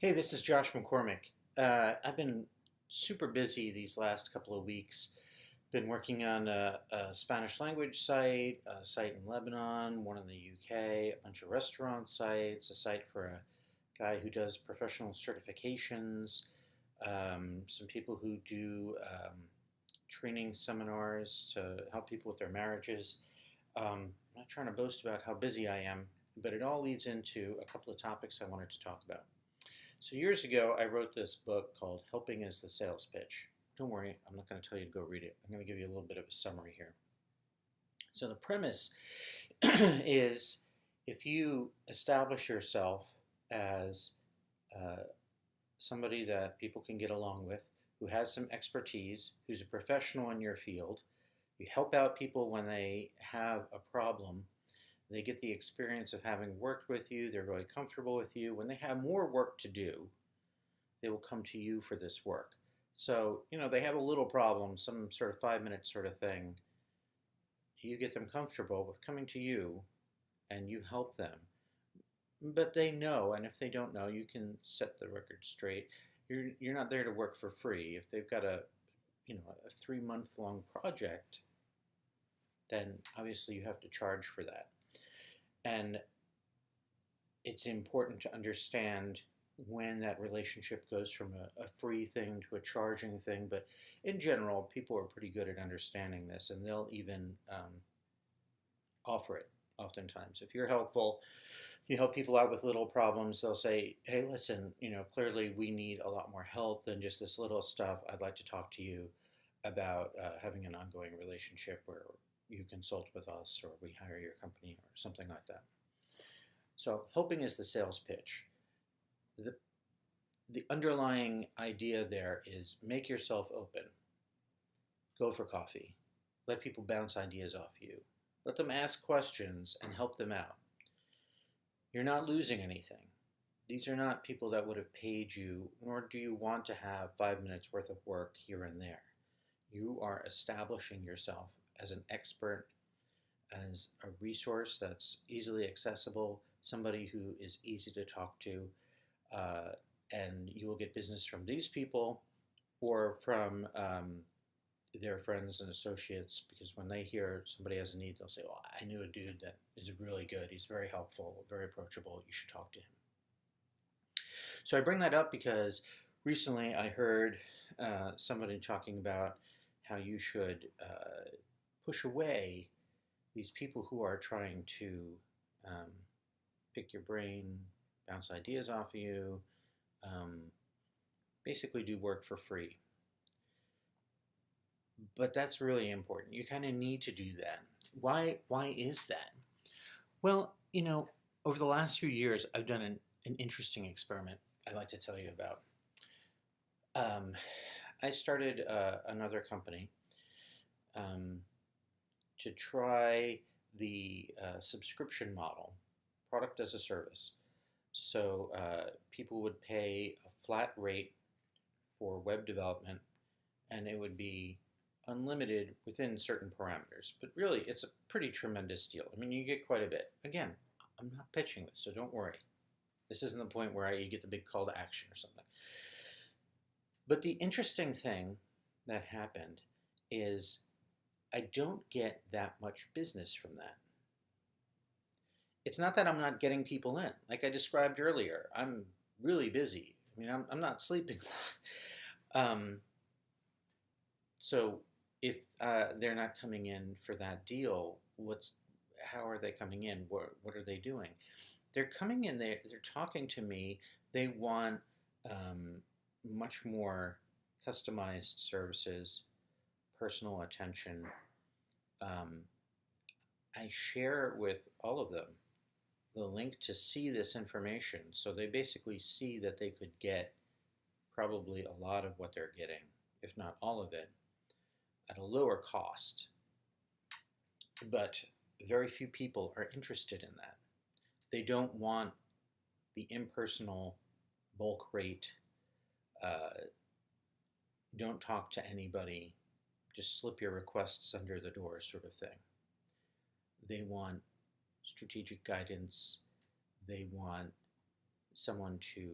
Hey, this is Josh McCormick. I've been super busy these last couple of weeks. Been working on a Spanish language site, a site in Lebanon, one in the UK, a bunch of restaurant sites, a site for a guy who does professional certifications, some people who do training seminars to help people with their marriages. I'm not trying to boast about how busy I am, but it all leads into a couple of topics I wanted to talk about. So years ago, I wrote this book called Helping is the Sales Pitch. Don't worry, I'm not going to tell you to go read it. I'm going to give you a little bit of a summary here. So the premise is if you establish yourself as uh, somebody that people can get along with, who has some expertise, who's a professional in your field, you help out people when they have a problem. They get the experience of having worked with you. They're really comfortable with you. When they have more work to do, they will come to you for this work. So, they have a little problem, some sort of 5 minute sort of thing. You get them comfortable with coming to you and you help them. But they know, and if they don't know, you can set the record straight. You're not there to work for free. If they've got a 3 month long project, then obviously you have to charge for that. And it's important to understand when that relationship goes from a free thing to a charging thing. But in general, people are pretty good at understanding this, and they'll even offer it oftentimes. If you're helpful, you help people out with little problems, they'll say, hey, listen, clearly we need a lot more help than just this little stuff. I'd like to talk to you about having an ongoing relationship where you consult with us or we hire your company or something like that. So helping is the sales pitch. The underlying idea there is make yourself open. Go for coffee. Let people bounce ideas off you. Let them ask questions and help them out. You're not losing anything. These are not people that would have paid you, nor do you want to have 5 minutes worth of work here and there. You are establishing yourself as an expert, as a resource that's easily accessible, somebody who is easy to talk to, and you will get business from these people or from their friends and associates, because when they hear somebody has a need, they'll say, well, I knew a dude that is really good. He's very helpful, very approachable. You should talk to him. So I bring that up because recently I heard somebody talking about how you should push away these people who are trying to pick your brain, bounce ideas off of you, basically do work for free. But that's really important. You kind of need to do that. Why is that? Well, over the last few years, I've done an interesting experiment I'd like to tell you about. I started another company to try the subscription model, product as a service. So people would pay a flat rate for web development, and it would be unlimited within certain parameters. But really, it's a pretty tremendous deal. I mean, you get quite a bit. Again, I'm not pitching this, so don't worry. This isn't the point where you get the big call to action or something. But the interesting thing that happened is I don't get that much business from that. It's not that I'm not getting people in. Like I described earlier, I'm really busy. I mean, I'm not sleeping. So if they're not coming in for that deal, how are they coming in? What are they doing? They're coming in. They're talking to me. They want much more customized services, personal attention. I share with all of them the link to see this information, so they basically see that they could get probably a lot of what they're getting, if not all of it, at a lower cost. But very few people are interested in that. They don't want the impersonal bulk rate, don't talk to anybody, just slip your requests under the door sort of thing. They want strategic guidance. They want someone to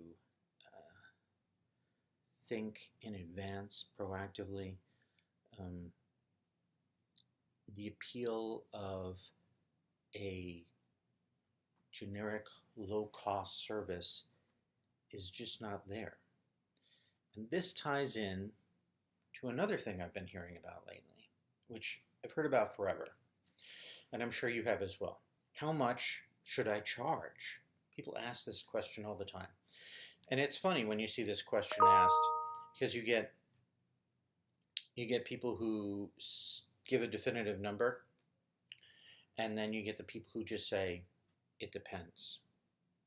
think in advance proactively. Um, the appeal of a generic low cost service is just not there. And this ties in to another thing I've been hearing about lately, which I've heard about forever, and I'm sure you have as well. How much should I charge? People ask this question all the time. And it's funny when you see this question asked because you get people who give a definitive number, and then you get the people who just say it depends.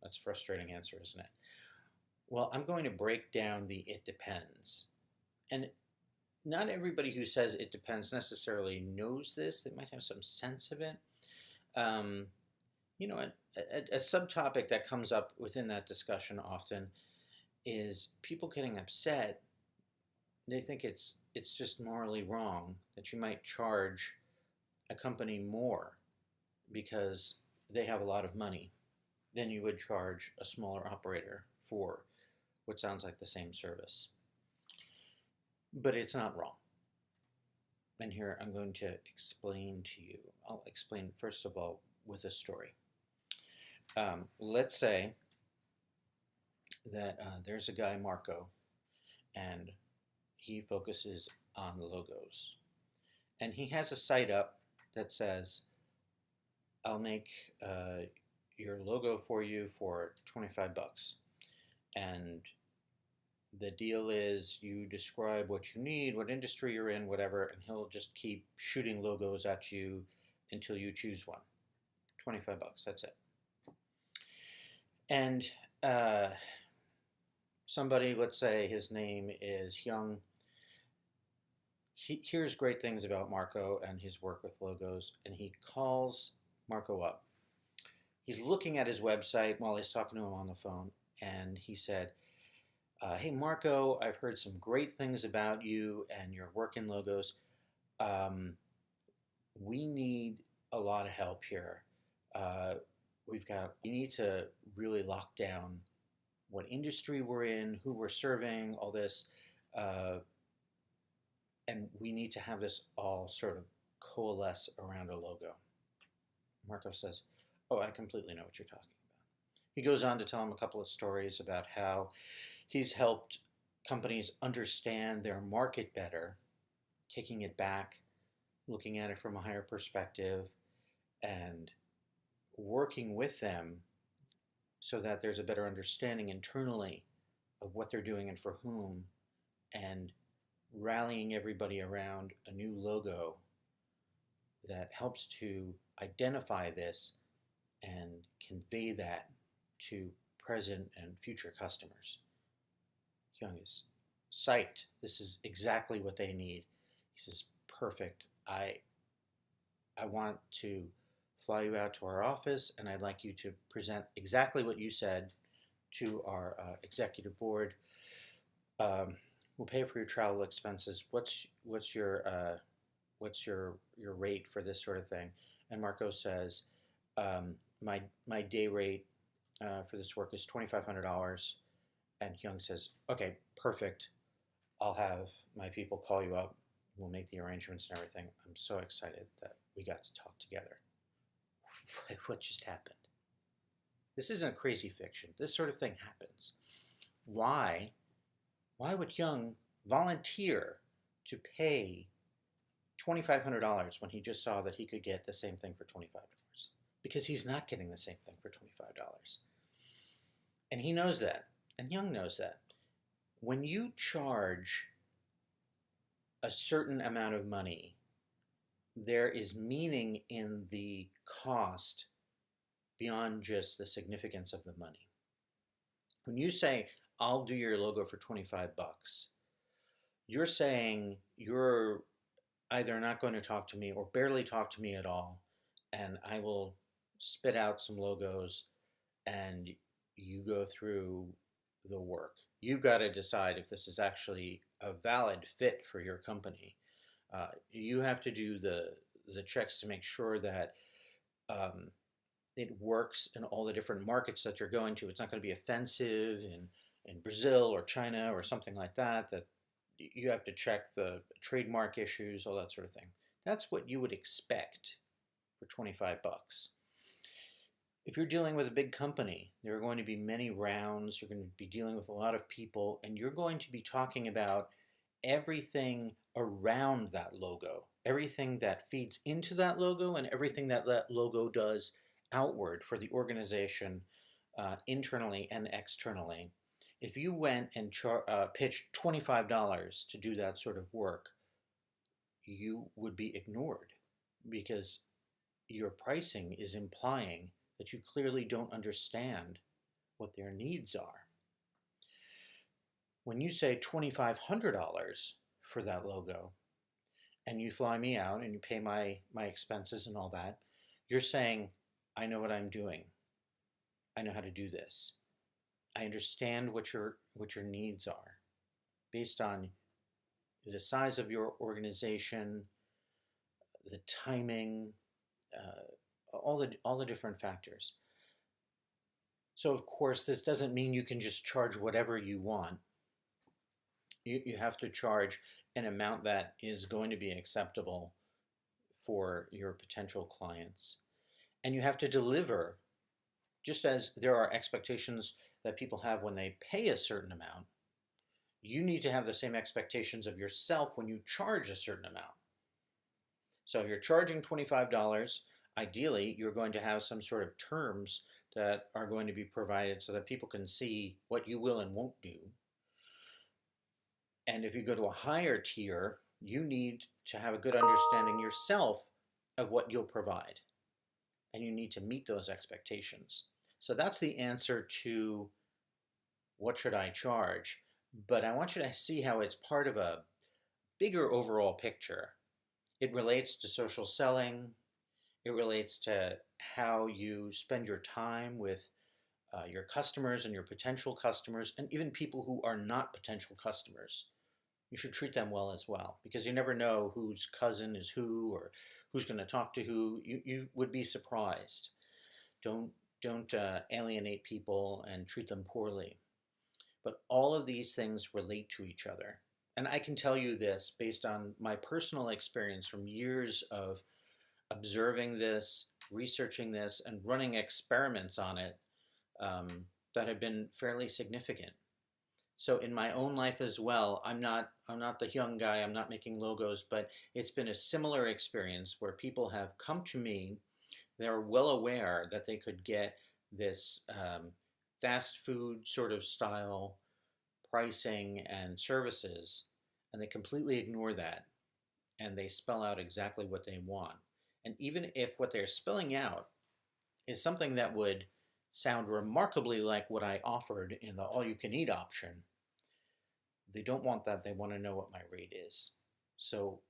That's a frustrating answer, isn't it? Well, I'm going to break down the it depends. And not everybody who says it depends necessarily knows this. They might have some sense of it. Um, a subtopic that comes up within that discussion often is people getting upset. They think it's just morally wrong that you might charge a company more because they have a lot of money than you would charge a smaller operator for what sounds like the same service. But it's not wrong. And here I'm going to explain to you. I'll explain, first of all, with a story. Let's say that there's a guy, Marco, and he focuses on logos. And he has a site up that says, I'll make your logo for you for $25. And the deal is you describe what you need, what industry you're in, whatever, and he'll just keep shooting logos at you until you choose one. $25, that's it. And somebody, let's say his name is Hyung, he hears great things about Marco and his work with logos, and he calls Marco up. He's looking at his website while he's talking to him on the phone, and he said, hey, Marco, I've heard some great things about you and your work in logos. We need a lot of help here. We need to really lock down what industry we're in, who we're serving, all this. And we need to have this all sort of coalesce around a logo. Marco says, oh, I completely know what you're talking about. He goes on to tell him a couple of stories about how he's helped companies understand their market better, taking it back, looking at it from a higher perspective, and working with them so that there's a better understanding internally of what they're doing and for whom, and rallying everybody around a new logo that helps to identify this and convey that to present and future customers. Hyung is psyched. This is exactly what they need. He says, perfect. I want to fly you out to our office, and I'd like you to present exactly what you said to our executive board. We'll pay for your travel expenses. What's your rate for this sort of thing? And Marco says, my day rate for this work is $2,500. And Hyung says, okay, perfect. I'll have my people call you up. We'll make the arrangements and everything. I'm so excited that we got to talk together. What just happened? This isn't crazy fiction. This sort of thing happens. Why would Hyung volunteer to pay $2,500 when he just saw that he could get the same thing for $25? Because he's not getting the same thing for $25. And he knows that. And Hyung knows that. When you charge a certain amount of money, there is meaning in the cost beyond just the significance of the money. When you say, I'll do your logo for $25, you're saying you're either not going to talk to me or barely talk to me at all, and I will spit out some logos and you go through the work. You've got to decide if this is actually a valid fit for your company. You have to do the checks to make sure that it works in all the different markets that you're going to. It's not going to be offensive in Brazil or China or something like that, that you have to check the trademark issues, all that sort of thing. That's what you would expect for 25 bucks. If you're dealing with a big company, there are going to be many rounds, you're going to be dealing with a lot of people, and you're going to be talking about everything around that logo, everything that feeds into that logo, and everything that that logo does outward for the organization, internally and externally. If you went and pitched $25 to do that sort of work, you would be ignored because your pricing is implying that you clearly don't understand what their needs are. When you say $2,500 for that logo and you fly me out and you pay my expenses and all that, you're saying, I know what I'm doing. I know how to do this. I understand what your needs are based on the size of your organization, the timing, all the different factors. So of course, this doesn't mean you can just charge whatever you want. You have to charge an amount that is going to be acceptable for your potential clients. And you have to deliver, just as there are expectations that people have when they pay a certain amount, you need to have the same expectations of yourself when you charge a certain amount. So if you're charging $25, ideally you're going to have some sort of terms that are going to be provided so that people can see what you will and won't do. And if you go to a higher tier, you need to have a good understanding yourself of what you'll provide. And you need to meet those expectations. So that's the answer to what should I charge? But I want you to see how it's part of a bigger overall picture. It relates to social selling. It relates to how you spend your time with your customers and your potential customers, and even people who are not potential customers. You should treat them well as well, because you never know whose cousin is who or who's going to talk to who. You would be surprised. Don't alienate people and treat them poorly. But all of these things relate to each other. And I can tell you this based on my personal experience from years of observing this, researching this, and running experiments on it that have been fairly significant. So in my own life as well, I'm not the young guy, I'm not making logos, but it's been a similar experience where people have come to me. They're well aware that they could get this fast food sort of style pricing and services, and they completely ignore that, and they spell out exactly what they want. And even if what they're spelling out is something that would sound remarkably like what I offered in the all-you-can-eat option, they don't want that. They want to know what my rate is. So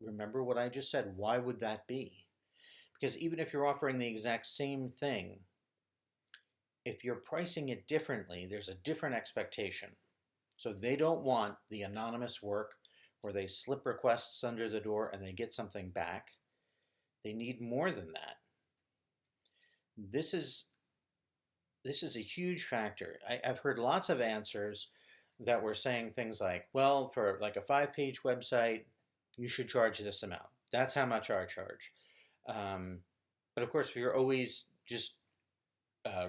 remember what I just said. Why would that be? Because even if you're offering the exact same thing, if you're pricing it differently, there's a different expectation. So they don't want the anonymous work where they slip requests under the door and they get something back. They need more than that. This is a huge factor. I've heard lots of answers that were saying things like, well, for like a 5-page website, you should charge this amount. That's how much I charge. But of course, if you're always just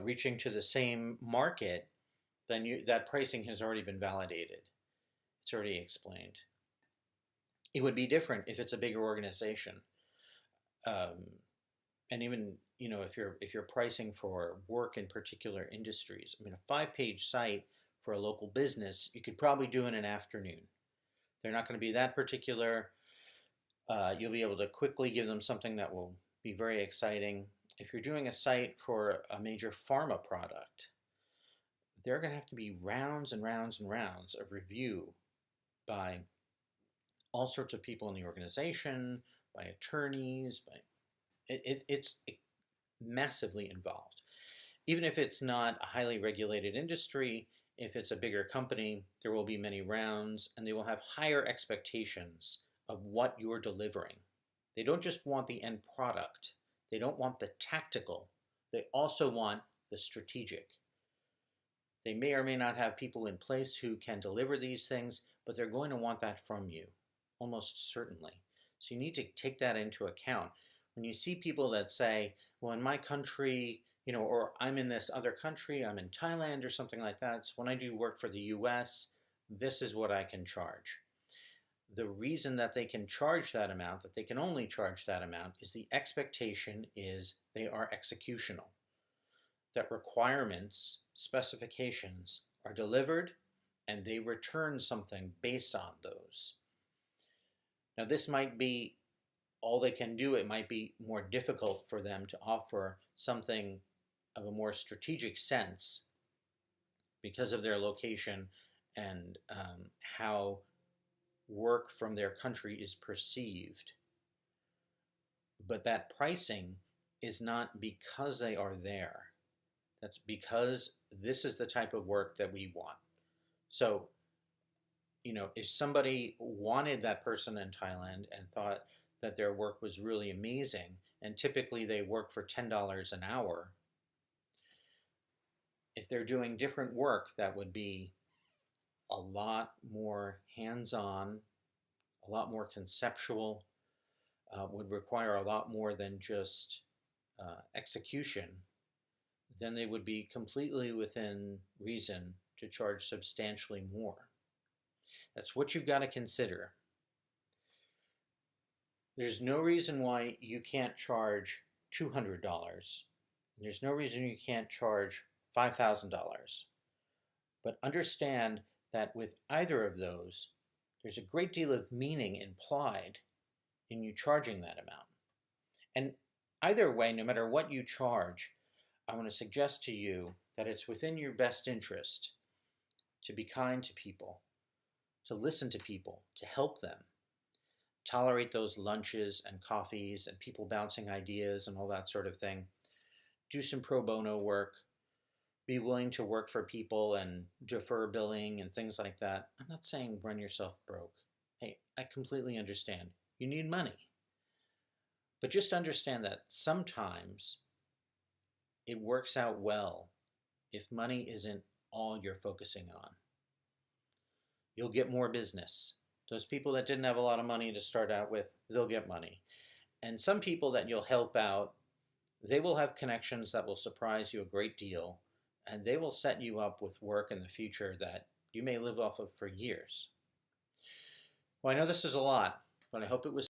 reaching to the same market, then that pricing has already been validated. It's already explained. It would be different if it's a bigger organization. And even, if you're pricing for work in particular industries, I mean, a 5-page site for a local business, you could probably do in an afternoon. They're not going to be that particular. You'll be able to quickly give them something that will be very exciting. If you're doing a site for a major pharma product, there are going to have to be rounds and rounds and rounds of review by all sorts of people in the organization, by attorneys, it's massively involved. Even if it's not a highly regulated industry, if it's a bigger company, there will be many rounds, and they will have higher expectations of what you're delivering. They don't just want the end product. They don't want the tactical. They also want the strategic. They may or may not have people in place who can deliver these things, but they're going to want that from you, almost certainly. So you need to take that into account. When you see people that say, well, in my country, or I'm in this other country, I'm in Thailand or something like that. So when I do work for the US, this is what I can charge. The reason that they can charge that amount, that they can only charge that amount, is the expectation is they are executional. That requirements, specifications are delivered and they return something based on those. Now, this might be all they can do. It might be more difficult for them to offer something of a more strategic sense because of their location and how work from their country is perceived. But that pricing is not because they are there. That's because this is the type of work that we want. So, if somebody wanted that person in Thailand and thought that their work was really amazing, and typically they work for $10 an hour, if they're doing different work that would be a lot more hands-on, a lot more conceptual, would require a lot more than just execution, then they would be completely within reason to charge substantially more. That's what you've got to consider. There's no reason why you can't charge $200. There's no reason you can't charge $5,000. But understand that with either of those, there's a great deal of meaning implied in you charging that amount. And either way, no matter what you charge, I want to suggest to you that it's within your best interest to be kind to people, to listen to people, to help them, tolerate those lunches and coffees and people bouncing ideas and all that sort of thing. Do some pro bono work. Be willing to work for people and defer billing and things like that. I'm not saying run yourself broke. Hey, I completely understand. You need money. But just understand that sometimes it works out well if money isn't all you're focusing on. You'll get more business. Those people that didn't have a lot of money to start out with, they'll get money. And some people that you'll help out, they will have connections that will surprise you a great deal, and they will set you up with work in the future that you may live off of for years. Well, I know this is a lot, but I hope it was